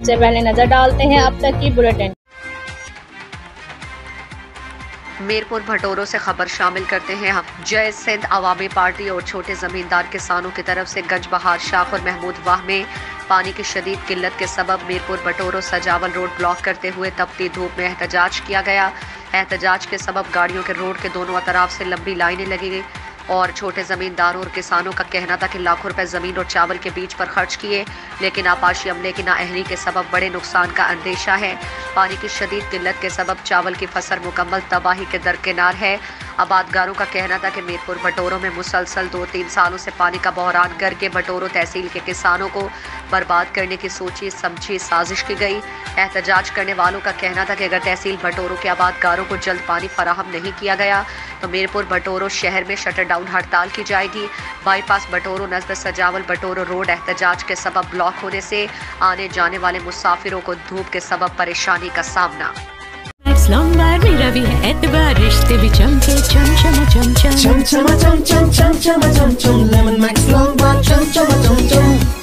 सबसे पहले नजर डालते हैं अब तक की बुलेटिन। मीरपुर भटोरों से खबर शामिल करते हैं हम। जय सिंध अवामी पार्टी और छोटे जमींदार किसानों की तरफ से गंज बहार शाख और महमूद वाह में पानी की शदीद किल्लत के सबब मीरपुर भटोरों सजावल रोड ब्लॉक करते हुए तपती धूप में एहतजाज किया गया। एहतजाज के सबब गाड़ियों के रोड के दोनों अतराफ से लंबी लाइनें लगी गई और छोटे जमींदारों और किसानों का कहना था कि लाखों रुपए जमीन और चावल के बीच पर खर्च किए, लेकिन आपाशी अमले की नाअहली के सबब बड़े नुकसान का अंदेशा है। पानी की शदीद किल्लत के सबब चावल की फसल मुकम्मल तबाही के दरकिनार है। आबादगारों का कहना था कि मीरपुर भटोरों में मुसलसल 2-3 सालों से पानी का बहरान करके भटोरों तहसील के किसानों को बर्बाद करने की सोची समझी साजिश की गई। एहतजाज करने वालों का कहना था कि अगर तहसील भटोरों के आबादगारों को जल्द पानी फराहम नहीं किया गया तो मीरपुर भटोरों शहर में शटर डाउन हड़ताल की जाएगी। बाईपास भटोरों नज़द सजावल भटोरों रोड एहतजाज के सबब ब्लॉक होने से आने जाने वाले मुसाफिरों को धूप के सबब परेशानी का सामना। मेरा भी है एतबार, रिश्ते भी चमके चम चम चम चम चम चम चम चम चम चम चम चम लेमन मैक्स लॉन्ग बार चम चम चम चम।